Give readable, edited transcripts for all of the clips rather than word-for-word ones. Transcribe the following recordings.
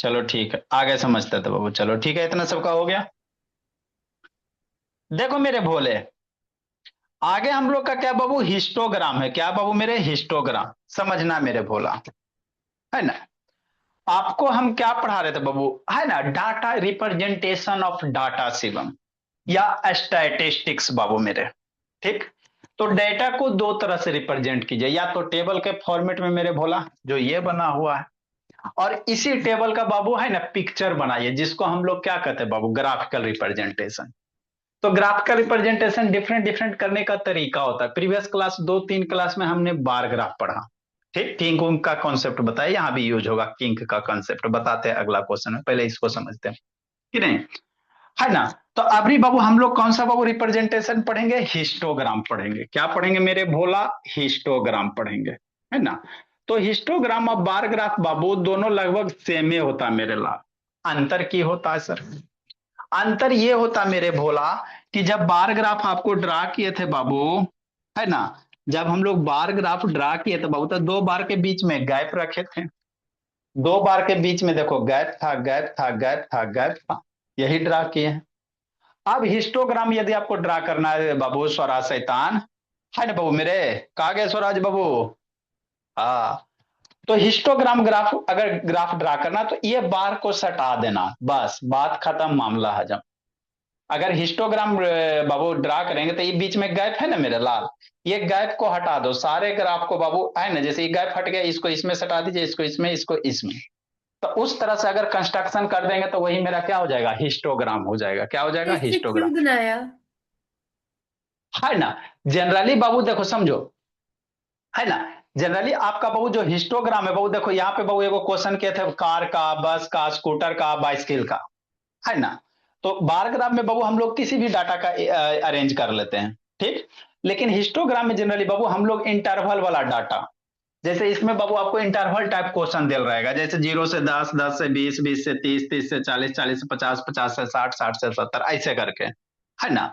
चलो ठीक है, आगे समझते थे बाबू। चलो ठीक है, इतना सबका हो गया। देखो मेरे भोले, आगे हम लोग का क्या बाबू, हिस्टोग्राम है। क्या बाबू मेरे, हिस्टोग्राम। समझना मेरे भोला, है ना। आपको हम क्या पढ़ा रहे थे बाबू, है ना, data representation of data Shivam, या स्टैटिस्टिक्स बाबू मेरे। ठीक। तो डेटा को दो तरह से रिप्रेजेंट कीजिए, या तो टेबल के फॉर्मेट में मेरे भोला, जो ये बना हुआ है, और इसी टेबल का बाबू है ना पिक्चर बनाइए, जिसको हम लोग क्या कहते हैं बाबू, ग्राफिकल रिप्रेजेंटेशन। तो ग्राफिकल रिप्रेजेंटेशन डिफरेंट डिफरेंट करने का तरीका होता है। प्रीवियस क्लास, दो तीन क्लास में हमने बार ग्राफ पढ़ा। ठीक, किंग कुंग का कॉन्सेप्ट बताया, यहाँ भी यूज होगा किंग का कॉन्सेप्ट, बताते हैं अगला क्वेश्चन में, पहले इसको समझते हैं कि नहीं, है ना। तो अभी बाबू हम लोग कौन सा बाबू रिप्रेजेंटेशन पढ़ेंगे, हिस्टोग्राम पढ़ेंगे। क्या पढ़ेंगे मेरे भोला, हिस्टोग्राम पढ़ेंगे, है ना। तो हिस्टोग्राम और बार ग्राफ बाबू दोनों लगभग सेम ही होता है मेरे लाल। अंतर की होता है सर, अंतर ये होता मेरे भोला कि जब बार ग्राफ आपको ड्रा किए थे बाबू, है ना, जब हम लोग बार ग्राफ ड्रा किए थे बाबू, तो दो बार के बीच में गैप रखे थे। दो बार के बीच में देखो गैप था, गैप था, गैप था, गैप था, यही ड्रा किए हैं। अब हिस्टोग्राम यदि आपको ड्रा करना है बाबू, स्वराज शैतान, है ना बाबू मेरे, कहा गया स्वराज बाबू। हाँ। तो हिस्टोग्राम ग्राफ, अगर ग्राफ ड्रा करना तो ये बार को सटा देना, बस बात खत्म, मामला हजम। अगर हिस्टोग्राम बाबू ड्रा करेंगे तो ये बीच में गैप है ना मेरे लाल, ये गैप को हटा दो, सारे ग्राफ को बाबू, है ना, जैसे ये गैप हट गया, इसको इसमें सटा दीजिए, इसको इसमें, इसको इसमें। तो उस तरह से अगर कंस्ट्रक्शन कर देंगे तो वही मेरा क्या हो जाएगा, हिस्टोग्राम हो जाएगा। क्या हो जाएगा, ऐसे हिस्टोग्राम, क्यों बनाया? है ना। जनरली बाबू देखो समझो, है ना, जनरली आपका बाबू जो हिस्टोग्राम है बाबू, देखो यहाँ पे बाबू एगो क्वेश्चन किए थे, कार का, बस का, स्कूटर का, बाइसिकल का, है ना। तो बार ग्राफ में बाबू हम लोग किसी भी डाटा का अरेंज कर लेते हैं। ठीक। लेकिन हिस्टोग्राम में जनरली बाबू हम लोग इंटरवल वाला डाटा, जैसे इसमें बाबू आपको इंटरवल टाइप क्वेश्चन दिल रहेगा, जैसे 0 से 10, 10 से 20, 20 से 30, 30 से 40, 40 से 50, 50 से 60, 60 से 70, ऐसे करके, है ना।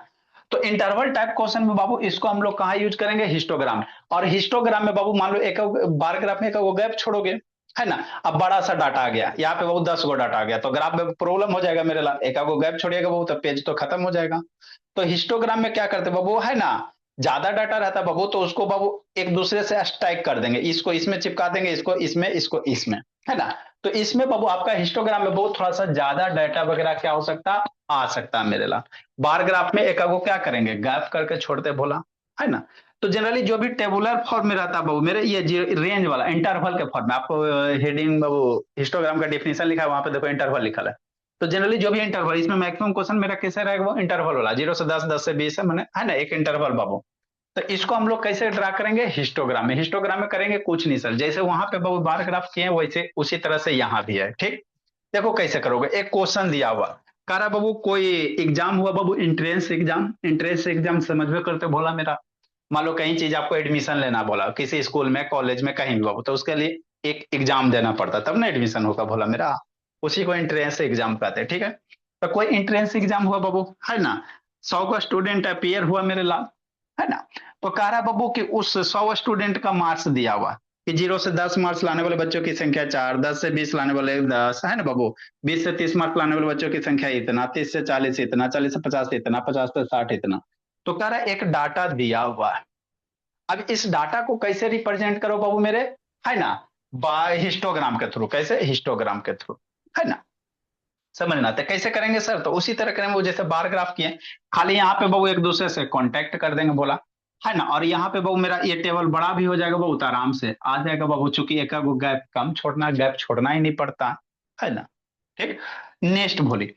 तो इंटरवल टाइप क्वेश्चन में बाबू इसको हम लोग कहाँ यूज करेंगे, हिस्टोग्राम। और हिस्टोग्राम में बाबू मान लो एक बार ग्राफ में एक गैप छोड़ोगे, है ना। अब बड़ा सा डाटा आ गया यहाँ पे बाबू, 10 गो डाटा आ गया, तो ग्राफ में प्रॉब्लम हो जाएगा मेरे ला, एक गो गैप छोड़िएगा बाबू तो पेज तो खत्म हो जाएगा। तो हिस्टोग्राम में क्या करते बाबू, है ना, ज्यादा डाटा रहता है बाबू, तो उसको बाबू एक दूसरे से स्टैक कर देंगे, इसको इसमें चिपका देंगे, इसको इसमें, इसको इसमें, है ना। तो इसमें बाबू आपका हिस्टोग्राम में बहुत थोड़ा सा ज्यादा डाटा वगैरह क्या हो सकता, आ सकता है मेरे ला। बार ग्राफ में एक को क्या करेंगे, गैप करके छोड़ते बोला, है ना। तो जनरली जो भी टेबुलर फॉर्म में रहता है बाबू मेरे, ये रेंज वाला इंटरवल के फॉर्म में, आपको हेडिंग बाबू हिस्टोग्राम का डेफिनेशन लिखा है वहां पे, देखो इंटरवल लिखा है। तो जनरली जो भी इंटरवल, इसमें मैक्सिमम क्वेश्चन मेरा कैसे रहेगा, वो इंटरवल वाला, 0 से 10, 10 से 20 है मैंने, है ना, एक इंटरवल बाबू। तो इसको हम लोग कैसे ड्रा करेंगे, हिस्टोग्राम में। हिस्टोग्राम में करेंगे कुछ नहीं सर, जैसे वहां पे बाबू बार ग्राफ किए हैं वैसे उसी तरह से यहाँ भी है। ठीक। देखो कैसे करोगे, एक क्वेश्चन दिया हुआ, कह रहा बाबू कोई एग्जाम हुआ बाबू, एंट्रेंस एग्जाम, एंट्रेंस एग्जाम समझ में करते बोला मेरा। मान लो कहीं चीज आपको एडमिशन लेना बोला, किसी स्कूल में, कॉलेज में, कहीं भी बाबू, तो उसके लिए एक एग्जाम देना पड़ता तब ना एडमिशन होगा बोला मेरा, उसी को एंट्रेंस एग्जाम कहते हैं। ठीक है। तो कोई एंट्रेंस एग्जाम हुआ बाबू, है ना, 100 का स्टूडेंट अपियर हुआ मेरे लाल, है ना। तो कह रहा है बाबू कि उस 100 स्टूडेंट का मार्क्स दिया हुआ कि 0 से 10 मार्क्स लाने वाले बच्चों की संख्या 4, 10 से 20 लाने वाले 10, है ना बाबू, 20 से 30 मार्क्स लाने वाले बच्चों की संख्या इतना, 30 से 40 इतना, 40 से 50 इतना, 50 से 60 इतना। तो कह रहा है एक डाटा दिया हुआ है, अब इस डाटा को कैसे रिप्रेजेंट करो बाबू मेरे, है ना, बाय हिस्टोग्राम के थ्रू, कैसे, हिस्टोग्राम के थ्रू, है ना। समझना तो कैसे करेंगे सर, तो उसी तरह करेंगे वो जैसे बार ग्राफ किए, खाली यहाँ पे बाबू एक दूसरे से कांटेक्ट कर देंगे बोला, है ना। और यहाँ पे बाबू मेरा ये टेबल बड़ा भी हो जाएगा बहुत आराम से आ जाएगा बाबू, चूंकि एक गैप कम छोड़ना, गैप छोड़ना ही नहीं पड़ता, है ना। ठीक। नेक्स्ट बोली,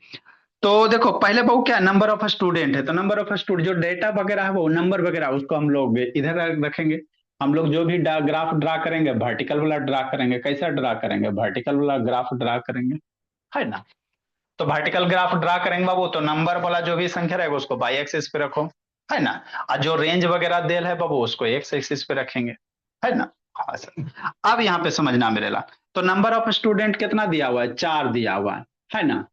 तो देखो पहले बाबू क्या नंबर ऑफ स्टूडेंट है, तो नंबर ऑफ स्टूडेंट जो डेटा वगैरह है वो नंबर वगैरह उसको हम लोग इधर रखेंगे। हम लोग जो भी ग्राफ ड्रा करेंगे वर्टिकल वाला ड्रा करेंगे, कैसा ड्रा करेंगे, वर्टिकल वाला ग्राफ ड्रा करेंगे, है ना। तो वर्टिकल ग्राफ ड्रा करेंगे बाबू, तो नंबर वाला जो भी संख्या रहेगा उसको बाई एक्सिस पे रखो, है ना। और जो रेंज वगैरह देल है बाबू उसको एक्स एक्सिस पे रखेंगे, है ना। हाँ सर। अब यहाँ पे समझना मेरे ला, तो नंबर ऑफ स्टूडेंट कितना दिया हुआ है, 4 दिया हुआ है ना।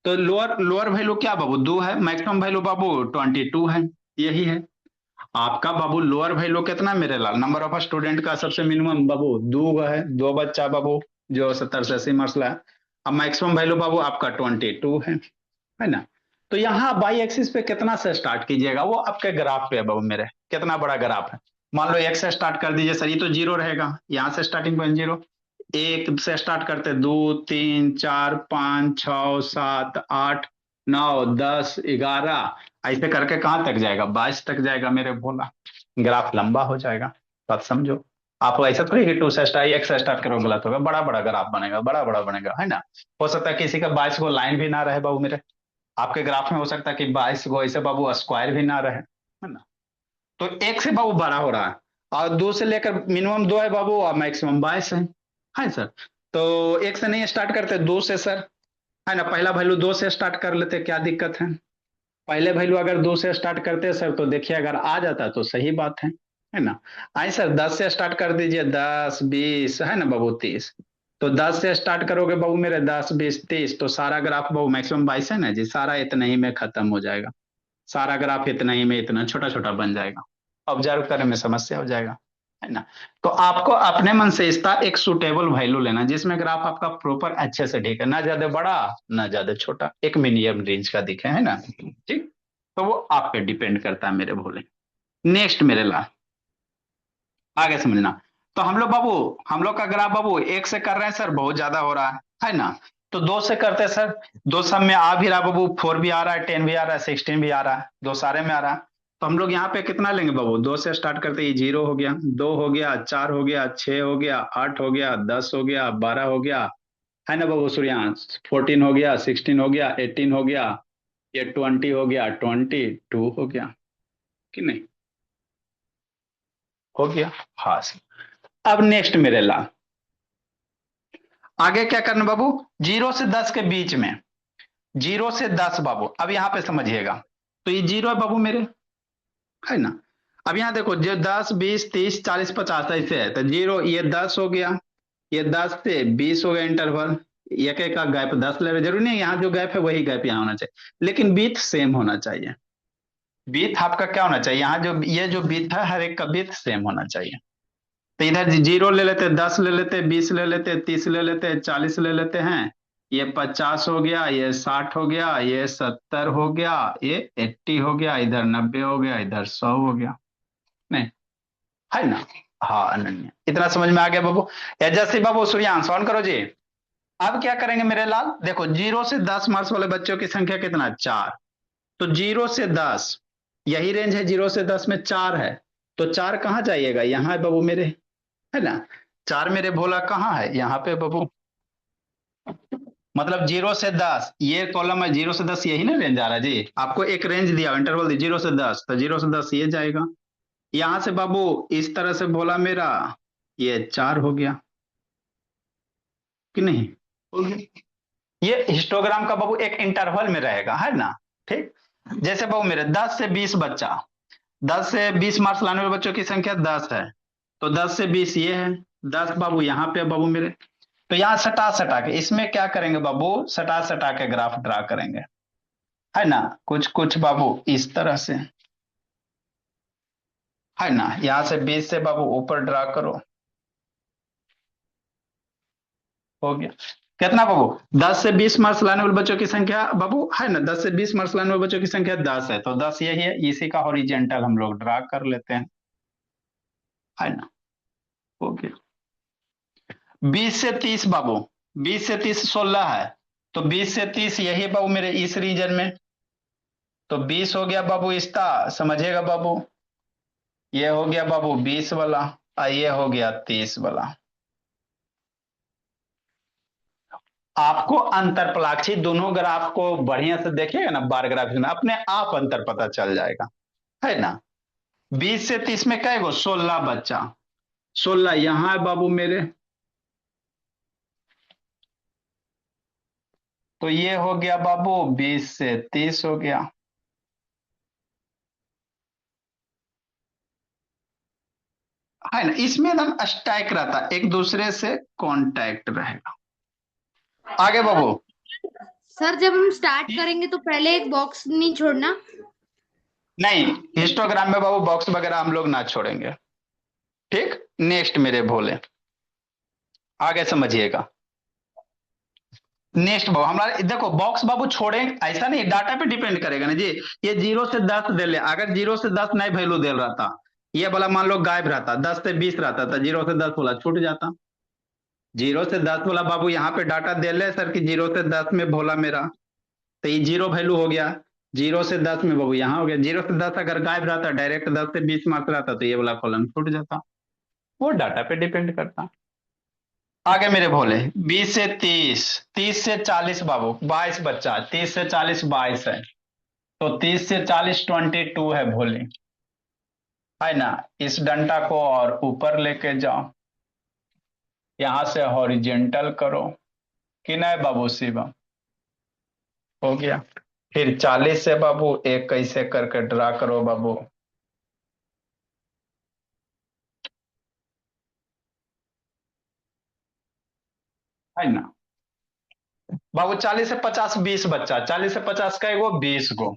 तो लोअर लोअर वैल्यू क्या बाबू, 2 है, मैक्सिमम वैल्यू बाबू 22 है, यही है आपका बाबू। लोअर वैल्यू कितना मेरे लाल, नंबर ऑफ स्टूडेंट का सबसे मिनिमम बाबू 2 है, 2 बच्चा बाबू जो 70 से 80 मार्क्स लाए। अब मैक्सिमम वैल्यू बाबू आपका 22 है ना। तो यहाँ बाई एक्सिस पे कितना से स्टार्ट कीजिएगा, वो आपके ग्राफ पे है बाबू मेरे, कितना बड़ा ग्राफ है। मान लो एक से स्टार्ट कर दीजिए सर, ये तो जीरो रहेगा, यहाँ से स्टार्टिंग पॉइंट जीरो। एक से स्टार्ट करते, दो, तीन, चार, पाँच, छ, सात, आठ, नौ, 10, 11, ऐसे करके कहाँ तक जाएगा, 22 तक जाएगा मेरे भोला। ग्राफ लंबा हो जाएगा, बात समझो। आप ऐसा थोड़ी कि टू से स्टार्ट, एक से स्टार्ट करो गलत होगा, बड़ा बड़ा ग्राफ बनेगा, बड़ा बड़ा बनेगा, है ना। हो सकता है किसी का 22 को लाइन भी ना रहे बाबू मेरे, आपके ग्राफ में हो सकता है कि 22 को ऐसे बाबू स्क्वायर भी ना रहे, है ना। तो एक से बाबू 12 हो रहा है, और दो से लेकर मिनिमम दो है बाबू, और मैक्सिमम 22 है सर। तो एक से नहीं स्टार्ट करते, दो से सर, है ना। पहला वैल्यू दो से स्टार्ट कर लेते, क्या दिक्कत है। पहले वैल्यू अगर दो से स्टार्ट करते हैं सर, तो देखिए अगर आ जाता तो सही बात है ना। आइए सर 10 से स्टार्ट कर दीजिए, 10, 20, है ना बाबू, 30। तो 10 से स्टार्ट करोगे बाबू मेरे, 10, 20, 30, तो सारा ग्राफ बाबू मैक्सिमम 22 है ना जी, सारा इतना ही में खत्म हो जाएगा। सारा ग्राफ इतना ही में इतना छोटा छोटा बन जाएगा, ऑब्जर्व करने में समस्या हो जाएगा, है ना। तो आपको अपने मन से इसका एक सुटेबल वैल्यू लेना, जिसमें ग्राफ आपका प्रॉपर अच्छे से दिखे, ना ज्यादा बड़ा ना ज्यादा छोटा, एक मीडियम रेंज का दिखे, है ना। ठीक, तो वो आप पे डिपेंड करता है मेरे भोले। नेक्स्ट मेरे ला, आगे समझना। तो हम लोग बाबू, हम लोग का ग्राफ बाबू एक से कर रहे हैं सर, बहुत ज्यादा हो रहा है ना। तो दो से करते हैं सर, दो सब में आ भी रहा बाबू, 4 भी आ रहा है, 10 भी आ रहा है, 16 भी आ रहा है, दो सारे में आ रहा है। तो हम लोग यहाँ पे कितना लेंगे बाबू, दो से स्टार्ट करते ही, जीरो हो गया, दो हो गया, चार हो गया, छह हो गया, आठ हो गया, 10 हो गया, 12 हो गया, है ना बाबू सूर्यांश, 14 हो गया, 16 हो गया, 18 हो गया, ये 20 हो गया, 22 हो गया कि नहीं, हो गया। हाँ सर। अब नेक्स्ट मेरे ला, आगे क्या करना बाबू, जीरो से 10 के बीच में, जीरो से 10 बाबू, अब यहां पे समझिएगा। तो ये जीरो है बाबू मेरे, है ना। अब यहां देखो, जो 10, 20, 30, 40, 50 ऐसे है, तो जीरो, ये 10 हो गया, ये 10 से 20 हो गया इंटरवल। एक एक का गैप 10 ले रहे, जरूरी नहीं यहाँ जो गैप है वही गैप यहाँ होना चाहिए, लेकिन बीथ सेम होना चाहिए। बीथ आपका क्या होना चाहिए, यहाँ जो ये जो बीथ है, हर एक का बीथ सेम होना चाहिए। तो इधर जीरो ले लेते, 10 ले लेते, 20 ले लेते, 30 ले लेते, 40 ले लेते हैं, ये 50 हो गया, ये 60 हो गया, ये 70 हो गया, ये 80 हो गया, इधर 90 हो गया, इधर 100 हो गया, नहीं, है ना। हाँ अनन्या, इतना समझ में आ गया बाबू। एजस्वी बाबू सूर्यांश ऑन करो जी। अब क्या करेंगे मेरे लाल, देखो जीरो से 10 मार्क्स वाले बच्चों की संख्या कितना, 4। तो जीरो से 10, यही रेंज है, जीरो से 10 में 4 है। तो 4 कहाँ जाइएगा, यहाँ है बाबू मेरे, है ना। 4 मेरे भोला कहाँ है, यहाँ पे बाबू। मतलब जीरो से 10 ये कॉलम है, जीरो से 10 यही ना रेंज आ रहा है जी, आपको एक रेंज दिया, इंटरवल दी, जीरो से 10, तो जीरो से 10 ये जाएगा। यहां से बाबू इस तरह से भोला मेरा, ये 4 हो गया कि नहीं, हो गया। ये हिस्टोग्राम का बाबू एक इंटरवल में रहेगा, है ना। ठीक, जैसे बाबू मेरे 10 से 20 बच्चा, 10 से 20 मार्क्स लाने वाले बच्चों की संख्या 10 है। तो 10 से 20 ये है, 10 बाबू यहाँ पे बाबू मेरे। तो यहाँ सटा सटा के इसमें क्या करेंगे बाबू, सटा सटा के ग्राफ ड्रा करेंगे, है ना। कुछ कुछ बाबू इस तरह से, है ना। यहाँ से 20 से बाबू ऊपर ड्रा करो, हो गया। कितना बाबू, 10 से 20 मार्क्स लाने वाले बच्चों की संख्या बाबू, है ना, 10 से 20 मार्क्स लाने वाले बच्चों की संख्या 10 है, तो 10 यही है, इसी का हॉरिजेंटल हम लोग ड्रा कर लेते हैं, है ना, हो गया। 20 से 30 बाबू, 20 से 30 16 है, तो 20 से 30 यही बाबू मेरे इस रीजन में। तो 20 हो गया बाबू इसका, समझिएगा बाबू, ये हो गया बाबू 20 वाला, और ये हो गया 30 वाला। आपको अंतर पलाक्षी दोनों ग्राफ को बढ़िया से देखिएगा ना, बार ग्राफ में अपने आप अंतर पता चल जाएगा, है ना। 20 से 30 में क्या, 16 बच्चा, 16 यहां है बाबू मेरे। तो ये हो गया बाबू 20 से 30 हो गया, है ना। इसमें एकदम स्टैक रहता, एक दूसरे से कांटेक्ट रहेगा। आगे बाबू, सर जब हम स्टार्ट करेंगे तो पहले एक बॉक्स नहीं छोड़ना। नहीं, हिस्टोग्राम में बाबू बॉक्स वगैरह हम लोग ना छोड़ेंगे। ठीक, नेक्स्ट मेरे भोले, आगे समझिएगा। नेक्स्ट बाबू हमारा देखो बॉक्स बाबू छोड़े ऐसा नहीं, डाटा पे डिपेंड करेगा ना जी। ये 0 से 10 दे ले, अगर 0 से 10 नहीं वैल्यू दे रहा था, ये वाला मान लो गायब रहता, 10 से 20 रहता था, 0 से 10 वाला छूट जाता। 0 से 10 वाला बाबू यहाँ पे डाटा दे ले सर कि 0 से 10 में भोला मेरा, तो ये 0 वैल्यू हो गया। 0 से 10 में बाबू यहाँ हो गया, 0 से 10 अगर गायब रहता, डायरेक्ट 10 से 20 मार्क्स रहता, तो ये वाला कॉलम छूट जाता। वो डाटा पे डिपेंड करता। आगे मेरे भोले 20 से 30, 30 से 40 बाबू 22 बच्चा, 30 से 40 22 है, तो 30 से 40 22 है भोले, है ना। इस डंडा को और ऊपर लेके जाओ, यहां से हॉरिजेंटल करो कि नहीं बाबू शिवम, हो गया। फिर 40 से बाबू एक कैसे करके ड्रा करो बाबू, है ना बाबू। 40 से 50 20 बच्चा, 40 से 50 का वो 20 गो,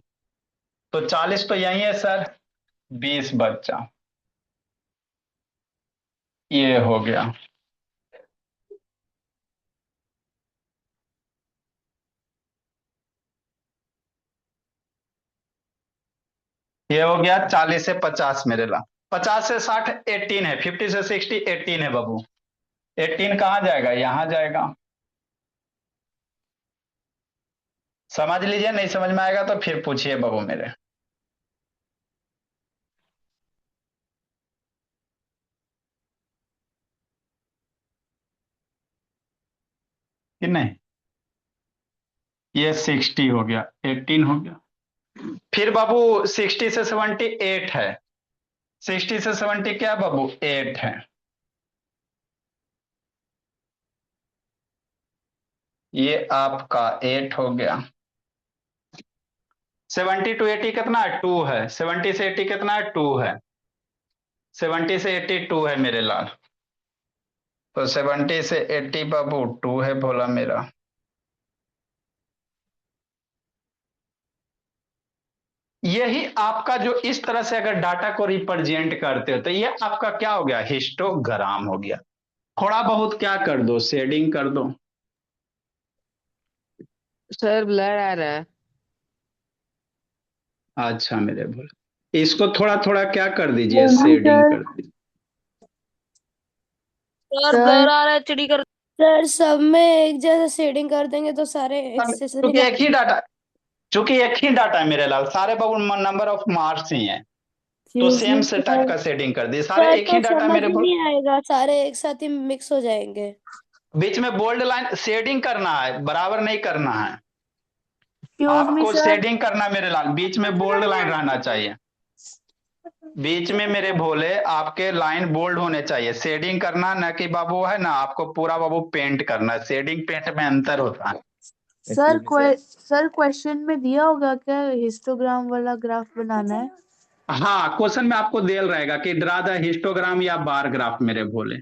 तो 40 तो यही है सर, 20 बच्चा, ये हो गया। ये हो गया 40 से 50 मेरे ला। 50 से 60 18 है, 50 से 60 18 है बाबू। 18 कहाँ जाएगा, यहां जाएगा। समझ लीजिए, नहीं समझ में आएगा तो फिर पूछिए बाबू मेरे, कि नहीं। ये 60 हो गया, 18 हो गया। फिर बाबू 60 से 70 8 है, 60 से 70 क्या बाबू 8 है, ये आपका 8 हो गया। 70 to 80 कितना है, 2 है। 70 से 80 कितना है, 2 है। 70 से 80 2 है मेरे लाल, तो 70 से 80 बाबू 2 है बोला मेरा। यही आपका जो इस तरह से अगर डाटा को रिप्रेजेंट करते हो, तो ये आपका क्या हो गया, हिस्टोग्राम हो गया। थोड़ा बहुत क्या कर दो, शेडिंग कर दो। सर ब्लर आ रहा है। अच्छा मेरे बोले, इसको थोड़ा थोड़ा क्या कर दीजिए, शेडिंग सर कर दीजिए। सर सर ब्लर आ रहा है, चिड़ी कर। सर सब में एक जैसे शेडिंग कर देंगे तो सारे अच्छे से नहीं क्योंकि एक ही लगेंगे। डाटा, चूंकि एक ही डाटा है मेरे लाल, सारे बाबू नंबर ऑफ मार्क्स ही हैं, तो जी सेम जी से टाइप सर। का शेडिंग कर दिए, सारे सर एक ही तो डाटा समझ मेरे ही बोल। नहीं आएगा, सारे एक साथ ही मिक्स हो जाएंगे। बीच में बोल्ड लाइन शेडिंग करना है, बराबर नहीं करना है। एक्सक्यूज मी आपको सर। शेडिंग करना मेरे लाल, बीच में बोल्ड लाइन रहना चाहिए। बीच में मेरे भोले आपके लाइन बोल्ड होने चाहिए, शेडिंग करना न कि बाबू, है ना, आपको पूरा बाबू पेंट करना, शेडिंग पेंट में अंतर होता है। सर क्वेश्चन में दिया होगा क्या हिस्टोग्राम वाला ग्राफ बनाना है? हाँ, क्वेश्चन में आपको दिया रहेगा कि ड्रा द हिस्टोग्राम या बार ग्राफ मेरे भोले।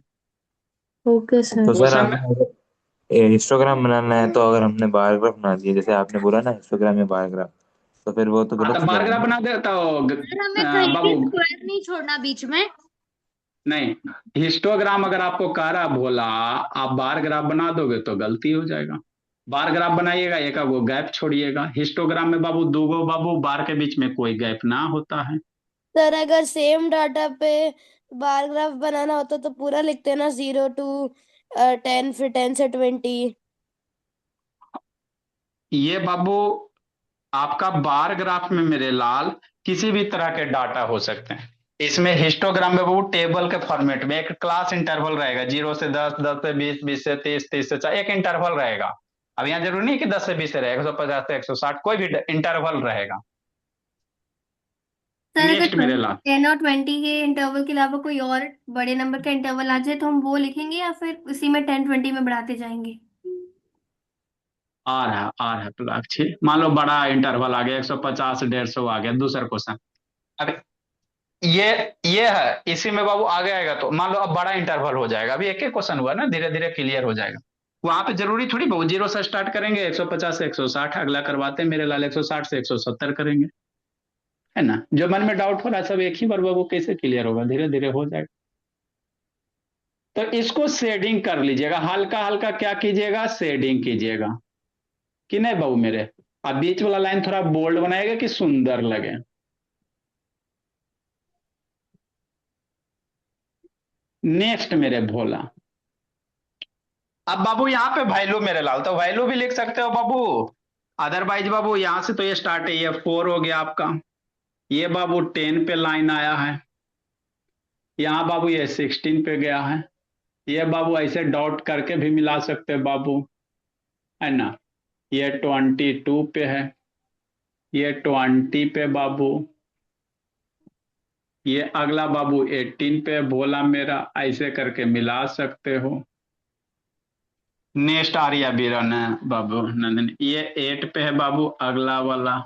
Okay sir. तो सर क्वेश्चन में हमें हिस्टोग्राम बनाना है, तो अगर हमने बार ग्राफ बना दिया जैसे आपने बोला ना हिस्टोग्राम या बार ग्राफ, तो फिर वो तो हाँ, गलत तो हो बार जाएगा ग्राफ ना। बना दे तो सर हमें कहीं भी बाबू स्क्वायर नहीं छोड़ना बीच में। नहीं, हिस्टोग्राम अगर आपको कह रहा भोला आप बार ग्राफ बना दोगे तो गलती हो जाएगा। बार ग्राफ बनाइएगा, एक वो गैप छोड़िएगा। हिस्टोग्राम में बाबू दूगो बाबू बार के बीच में कोई गैप ना होता है। सर अगर सेम डाटा पे बार ग्राफ बनाना होता तो पूरा लिखते ना 0 to 10, फिर 10 से 20। ये बाबू आपका बार ग्राफ में मेरे लाल किसी भी तरह के डाटा हो सकते हैं। इसमें हिस्टोग्राम में बाबू टेबल के फॉर्मेट में एक क्लास इंटरवल रहेगा, 0 से 10, 10 से 20, 20 से 30, 30 से 40, एक इंटरवल रहेगा। अब यहाँ जरूरी नहीं कि 10 से 20 से रहेगा, 150 से 160 कोई भी इंटरवल रहेगा। सर अगर नेक्स्ट मेरे लाल 10 और 20 के इंटरवल के अलावा कोई और बड़े नंबर का इंटरवल आ जाए तो हम वो लिखेंगे या फिर उसी में 10 20 में बढ़ाते जाएंगे। आ रहा प्लाक्षी, मान लो बड़ा इंटरवल आ गया, 150 150 आ गया। दूसरा क्वेश्चन, अब ये ये है, इसी में बाबू आगे आएगा तो मान लो अब बड़ा इंटरवल हो जाएगा। अभी एक एक क्वेश्चन हुआ ना, धीरे धीरे क्लियर हो जाएगा। वहां पे जरूरी थोड़ी बाबू 0 से स्टार्ट करेंगे, 150 से 160 अगला करवाते हैं मेरे लाल, 160 से 170 करेंगे, है ना। जो मन में डाउट हो रहा है सब एक ही बार बाबू कैसे क्लियर होगा, धीरे धीरे हो जाएगा। तो इसको शेडिंग कर लीजिएगा, हल्का हल्का क्या कीजिएगा, शेडिंग कीजिएगा। कि नहीं बाबू मेरे? अब बीच वाला लाइन थोड़ा बोल्ड बनाएगा कि सुंदर लगे। नेक्स्ट मेरे भोला। अब बाबू यहाँ पे वैल्यू मेरे लाल, तो वैल्यू भी लिख सकते हो बाबू। अदरवाइज बाबू यहाँ से तो ये स्टार्ट है, ये 4 हो गया आपका, ये बाबू 10 पे लाइन आया है, यहाँ बाबू ये 16 पे गया है, ये बाबू ऐसे डॉट करके भी मिला सकते हैं बाबू, है ना। ये 22 पे है, ये 20 पे बाबू, ये अगला बाबू 18 पे बोला मेरा, ऐसे करके मिला सकते हो। नेक्स्ट आ रही है बीरन बाबू नंदन, ये 8 पे है बाबू अगला वाला,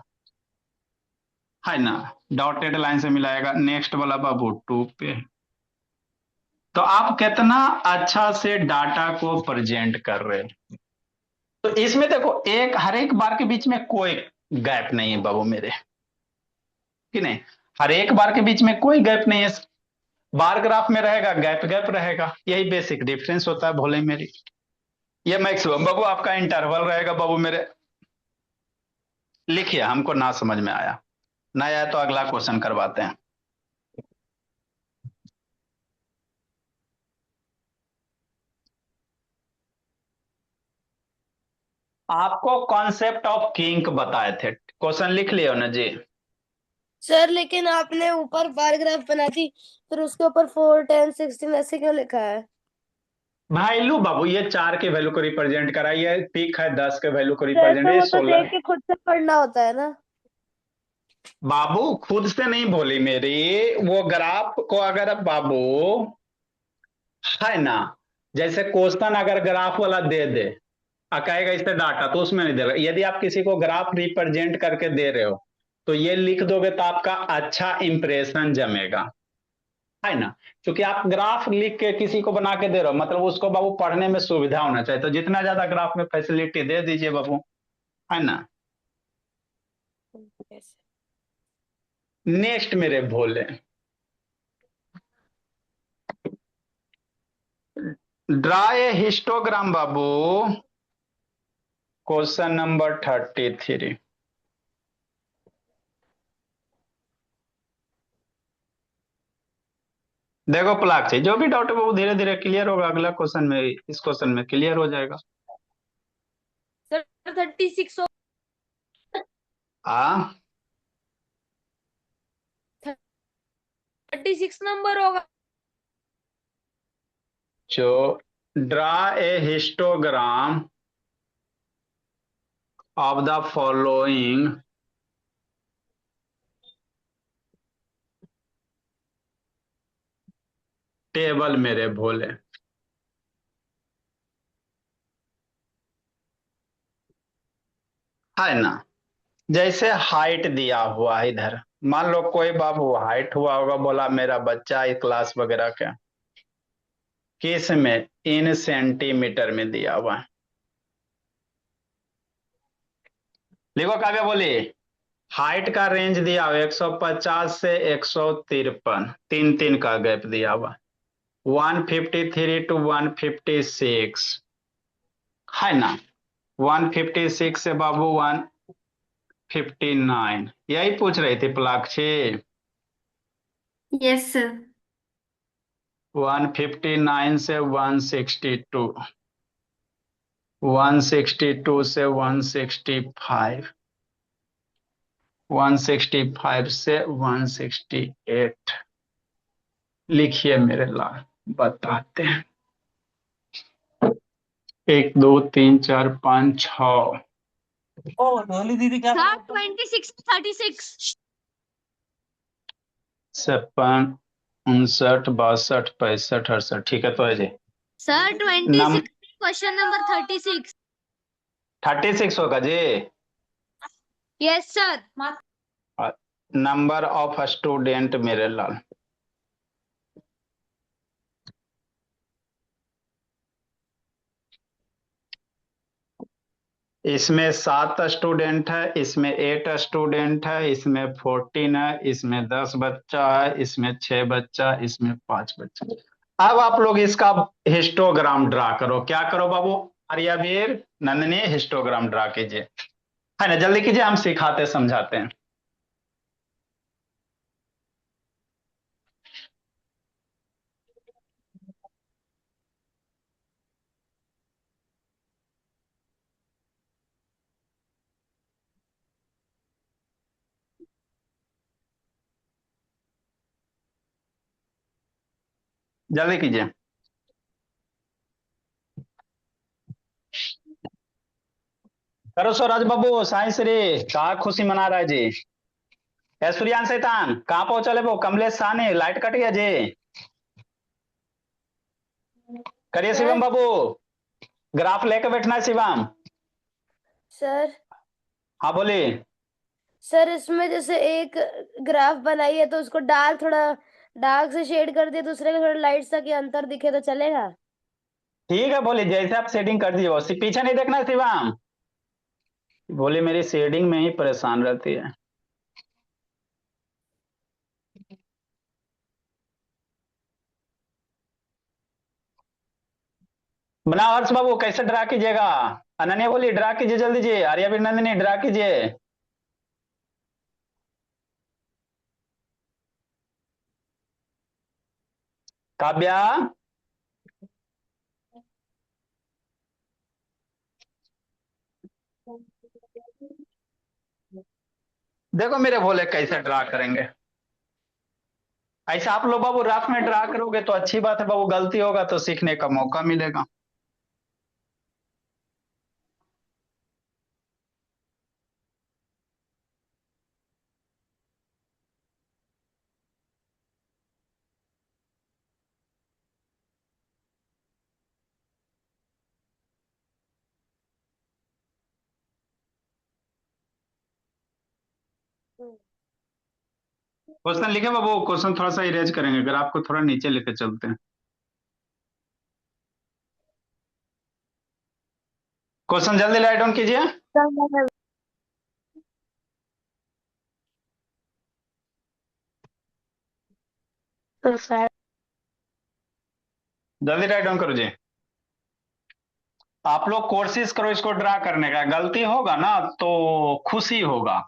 है ना, डॉटेड लाइन से मिलाएगा। नेक्स्ट वाला बाबू 2 पे। तो आप कितना अच्छा से डाटा को प्रेजेंट कर रहे हो। तो इसमें देखो एक हर एक बार के बीच में कोई गैप नहीं है बाबू मेरे, कि नहीं? हर एक बार के बीच में कोई गैप नहीं है। बार ग्राफ में रहेगा गैप गैप रहेगा, यही बेसिक डिफरेंस होता है भोले मेरी। ये मैक्सिमम बाबू आपका इंटरवल रहेगा बाबू मेरे। लिखिए, हमको ना समझ में आया, ना आया तो अगला क्वेश्चन करवाते हैं। आपको कॉन्सेप्ट ऑफ किंक बताए थे, क्वेश्चन लिख लियो ना जी। सर लेकिन आपने ऊपर बार ग्राफ बना दी, फिर उसके ऊपर 4 10 16 ऐसे क्यों लिखा है? वैल्यू बाबू, ये 4 के वैल्यू को रिप्रेजेंट करा, ये पिक है 10 के वैल्यू को तो रिप्रेजेंट, ऐसा ये वो तो 16 देख के खुद से पढ़ना होता है ना। बाबू खुद से नहीं बोली मेरी, वो ग्राफ को अगर बाबू, है ना, जैसे क्वेश्चन अगर ग्राफ वाला दे दे कहेगा इससे डाटा, तो उसमें नहीं देगा। यदि आप किसी को ग्राफ रिप्रेजेंट करके दे रहे हो तो ये लिख दोगे तो आपका अच्छा इंप्रेशन जमेगा, है ना। क्योंकि आप ग्राफ लिख के किसी को बना के दे रहे हो, मतलब उसको बाबू पढ़ने में सुविधा होना चाहिए, तो जितना ज्यादा ग्राफ में फैसिलिटी दे दीजिए बाबू, है ना। नेक्स्ट मेरे भोले, ड्रा ए हिस्टोग्राम बाबू, क्वेश्चन नंबर 33। देखो प्लाक से जो भी डाउट है वो धीरे धीरे क्लियर होगा, अगला क्वेश्चन में, इस क्वेश्चन में क्लियर हो जाएगा। सर 36 हाँ 36 नंबर होगा। जो draw a histogram of the following table मेरे भोले। है ना, जैसे हाइट दिया हुआ है इधर, मान लो कोई बाबू हाइट हुआ होगा, बोला मेरा बच्चा इस क्लास वगैरह का, किस में, इन सेंटीमीटर में दिया हुआ है। लिखो काव्य बोली, हाइट का रेंज दिया हुआ 150 से 153, 3 का गैप दिया हुआ, 153 टू 156, है ना, 156 से बाबू 159, यही पूछ रही थी पलाक्षी। Yes sir. 159 से 162, 162 से 165, 165 से 168। लिखिए मेरे लाल, बताते हैं। 1 2 3 4 5 6, सर 26 36 56 59 62 65 68, ठीक है। तो है जी, सर 26 क्वेश्चन नंबर 36। 36 होगा जी। Yes sir. Number of student मेरे लाल, इसमें 7 स्टूडेंट है, इसमें 8 स्टूडेंट है, इसमें 14 है, इसमें 10 बच्चा है, इसमें 6 बच्चा, इसमें 5 बच्चा। अब आप लोग इसका हिस्टोग्राम ड्रा करो। क्या करो बाबू, आर्यवीर नंदिनी हिस्टोग्राम ड्रा कीजिए, है ना, जल्दी कीजिए, हम सिखाते समझाते हैं। जल्दी कीजिए। करो स्वराज बाबू, साई श्री का खुशी मना रहा है जी। सूर्यान शैतान कहाँ पहुंचले वो, कमलेश सानी लाइट कट गया जी। करिए शिवम सर बाबू, ग्राफ लेके बैठना है शिवम। सर हाँ बोलिए। सर इसमें जैसे एक ग्राफ बनाई है तो उसको डार्क थोड़ा डार्क से शेड कर दिया, दूसरे का थोड़ा लाइट ताकि अंतर दिखे तो चलेगा? ठीक है बोलिए, जैसे आप सेटिंग कर दीजिए, वो पीछे नहीं देखना है शिवम। बोले मेरी शेडिंग में ही परेशान रहती है। बनाओ हर्ष बाबू, कैसे ड्रा कीजिएगा। अनन्या बोलिए ड्रा कीजिए जल्दी जी, आर्यवीर नंदिनी ड्रा कीजिए। काव्या, देखो मेरे भोले कैसे ड्रा करेंगे। ऐसा आप लोग बाबू रफ में ड्रा करोगे तो अच्छी बात है बाबू, गलती होगा तो सीखने का मौका मिलेगा। क्वेश्चन लिखे बाबू, क्वेश्चन थोड़ा सा इरेज करेंगे, अगर आपको थोड़ा नीचे लेके चलते हैं। क्वेश्चन जल्दी लाइट ऑन कीजिए। तो सर जल्दी लाइट ऑन करो जी। आप लोग कोशिश करो इसको ड्रा करने का, गलती होगा ना तो खुशी होगा,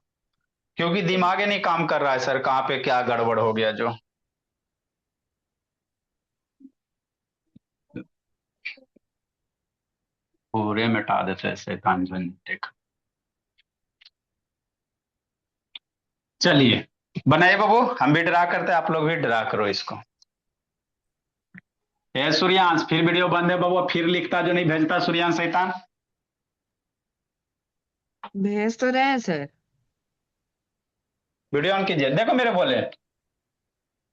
क्योंकि दिमाग ही नहीं काम कर रहा है सर, कहाँ पे क्या गड़बड़ हो गया जो। पूरे मिटा देते हैं शैतान झंडे को। चलिए बनाइए बाबू, हम भी ड्रा करते हैं, आप लोग भी ड्रा करो इसको। ए सूर्यांश फिर वीडियो बंद है बाबू, फिर लिखता जो नहीं भेजता सूर्यांश शैतान। भेज तो रहे हैं सर। वीडियो ऑन कीजिए, देखो मेरे बोले,